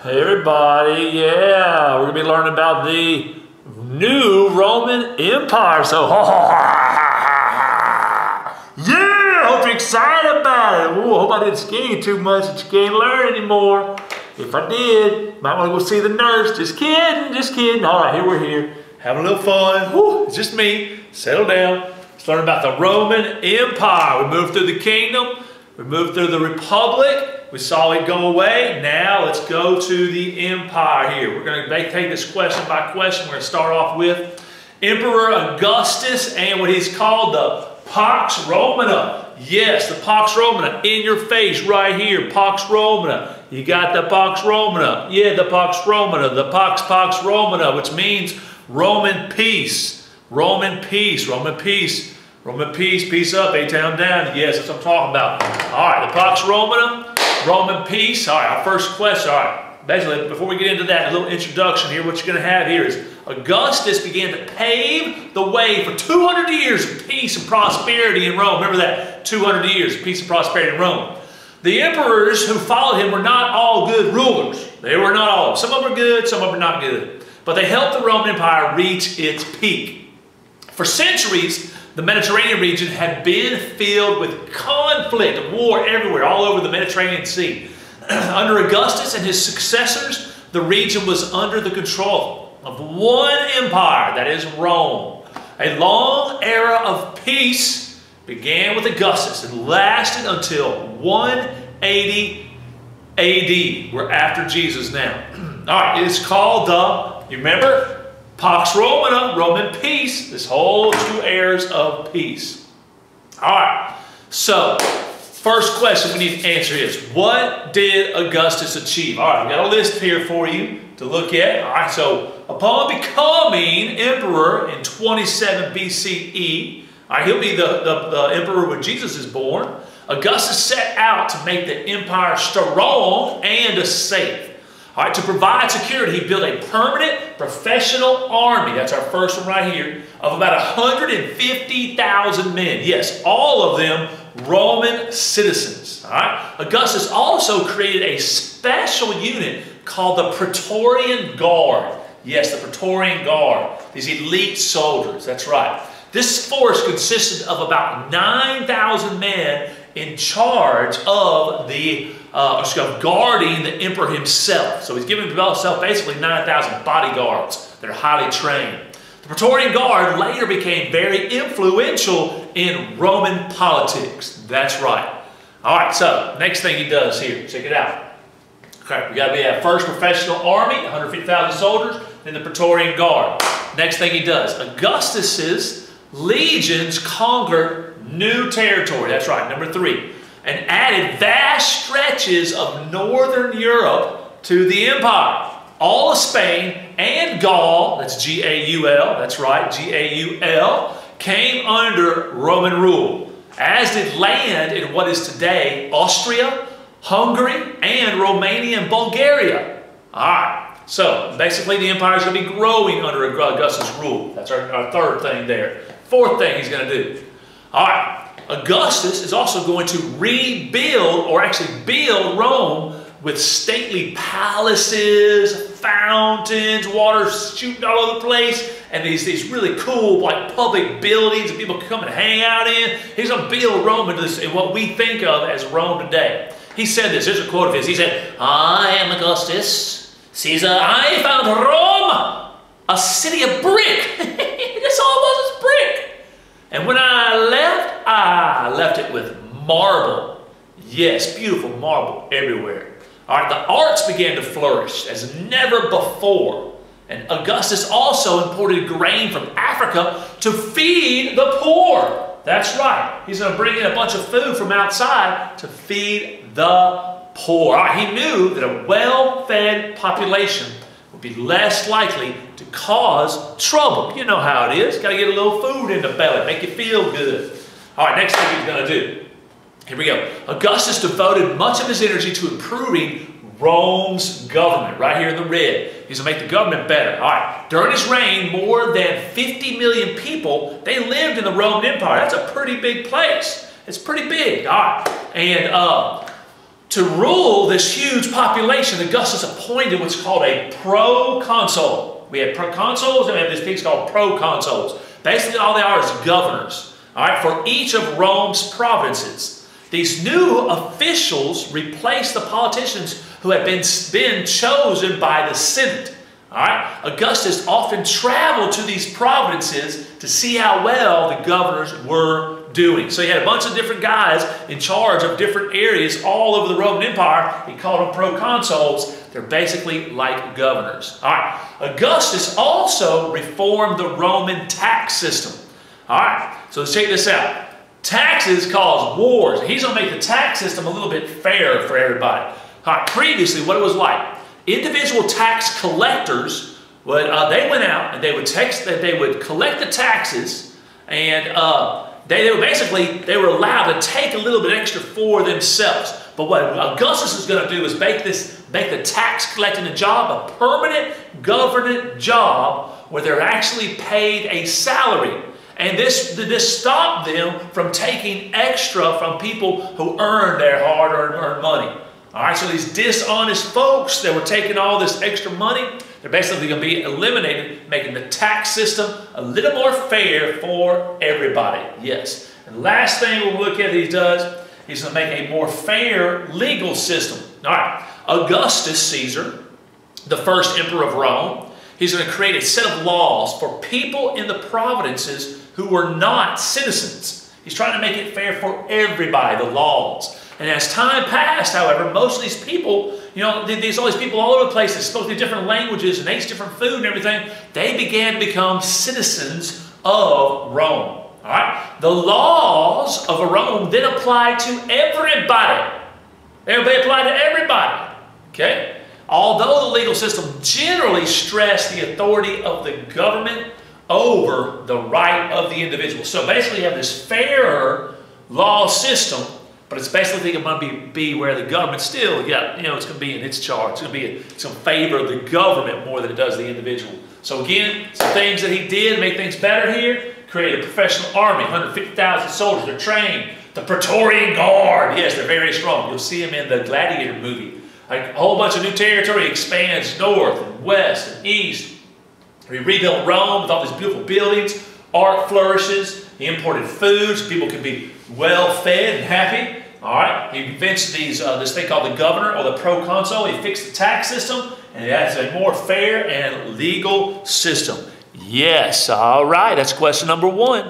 Hey everybody, yeah, we're going to be learning about the new Roman Empire. So, yeah, hope you're excited about it. Ooh, hope I didn't scare you too much that you can't learn anymore. If I did, might want to go see the nurse. Just kidding, just kidding. All right, here we're here, having a little fun. Woo, it's just me. Settle down. Let's learn about the Roman Empire. We moved through the kingdom. We moved through the republic. We saw it go away. Now let's go to the empire here. We're going to take this question by question. We're going to start off with Emperor Augustus and what he's called the Pax Romana. Yes, the Pax Romana in your face right here. Pax Romana. You got the Pax Romana. Yeah, the Pax Romana. The Pax Romana, which means Roman peace. Roman peace. Roman peace. Roman peace. Peace up. A-town down. Yes, that's what I'm talking about. All right, the Pax Romana. Roman peace. All right, our first question. All right, basically, before we get into that, a little introduction here. What you're going to have here is Augustus began to pave the way for 200 years of peace and prosperity in Rome. Remember that, 200 years of peace and prosperity in Rome. The emperors who followed him were not all good rulers. They were not all. Some of them were good, some of them were not good. But they helped the Roman Empire reach its peak. For centuries, the Mediterranean region had been filled with conflict and war everywhere, all over the Mediterranean Sea. Under Augustus and his successors, the region was under the control of one empire, that is Rome. A long era of peace began with Augustus and lasted until 180 AD. We're after Jesus now. All right, it is called you remember? Pax Romana, Roman peace, this whole 2 eras of peace. All right, so first question we need to answer is, what did Augustus achieve? All right, I've got a list here for you to look at. All right, so upon becoming emperor in 27 BCE, all right, he'll be the emperor when Jesus is born. Augustus set out to make the empire strong and safe. All right, to provide security, he built a permanent professional army. That's our first one right here, of about 150,000 men. Yes, all of them Roman citizens. All right. Augustus also created a special unit called the Praetorian Guard. Yes, the Praetorian Guard. These elite soldiers. That's right. This force consisted of about 9,000 men in charge of guarding the emperor himself. So he's given himself basically 9,000 bodyguards that are highly trained. The Praetorian Guard later became very influential in Roman politics. That's right. All right, so next thing he does here, check it out. Okay, we got a first professional army, 150,000 soldiers, then the Praetorian Guard. Next thing he does, Augustus's legions conquered new territory. That's right, number 3. And added vast stretches of northern Europe to the empire. All of Spain and Gaul, that's G-A-U-L, that's right, G-A-U-L, came under Roman rule, as did land in what is today Austria, Hungary, and Romania and Bulgaria. All right, so basically the empire is going to be growing under Augustus' rule. That's our third thing there. Fourth thing he's going to do. All right. Augustus is also going to rebuild, or actually build, Rome with stately palaces, fountains, water shooting all over the place, and these really cool like public buildings that people can come and hang out in. He's going to build Rome into this, in what we think of as Rome today. He said this, here's a quote of his. He said, "I am Augustus, Caesar, I found Rome, a city of brick." That's all it was, is brick. And when I left it with marble. Yes, beautiful marble everywhere. All right, the arts began to flourish as never before. And Augustus also imported grain from Africa to feed the poor. That's right. He's going to bring in a bunch of food from outside to feed the poor. All right, he knew that a well-fed population would be less likely to cause trouble. You know how it is. Got to get a little food in the belly, make you feel good. All right, next thing he's going to do. Here we go. Augustus devoted much of his energy to improving Rome's government, right here in the red. He's going to make the government better. All right. During his reign, more than 50 million people, they lived in the Roman Empire. That's a pretty big place. It's pretty big. All right. And to rule this huge population, Augustus appointed what's called a proconsul. We have proconsuls and we have these things called proconsuls. Basically, all they are is governors, all right, for each of Rome's provinces. These new officials replace the politicians who had been chosen by the Senate. All right? Augustus often traveled to these provinces to see how well the governors were doing. So he had a bunch of different guys in charge of different areas all over the Roman Empire. He called them proconsuls. They're basically like governors. All right. Augustus also reformed the Roman tax system. All right. So let's check this out. Taxes cause wars. He's going to make the tax system a little bit fairer for everybody. All right. Previously, what it was like, individual tax collectors would they went out and they would collect the taxes, and they were allowed to take a little bit extra for themselves. But what Augustus is going to do is make the tax collecting job a permanent government job where they're actually paid a salary. And this stopped them from taking extra from people who earn their hard-earned money. All right, so these dishonest folks that were taking all this extra money, they're basically going to be eliminated, making the tax system a little more fair for everybody. Yes. And the last thing we'll look at he's going to make a more fair legal system. All right, Augustus Caesar, the first emperor of Rome, he's going to create a set of laws for people in the provinces who were not citizens. He's trying to make it fair for everybody, the laws. And as time passed, however, most of these people, there's all these people all over the place that spoke these different languages and ate different food and everything. They began to become citizens of Rome. All right? The laws of Rome then applied to everybody. Everybody applied to everybody. Okay? Although the legal system generally stressed the authority of the government over the right of the individual. So basically you have this fairer law system, but it's basically going to be where the government still, it's going to be in its charge. It's going to favor of the government more than it does the individual. So again, some things that he did to make things better here: created a professional army, 150,000 soldiers. They're trained. The Praetorian Guard, yes, they're very strong. You'll see them in the Gladiator movie. Like a whole bunch of new territory expands north and west and east. He rebuilt Rome with all these beautiful buildings. Art flourishes. He imported food so people could be well fed and happy. All right. He invented this thing called the governor or the proconsul. He fixed the tax system, and it has a more fair and legal system. Yes. All right. That's question number 1.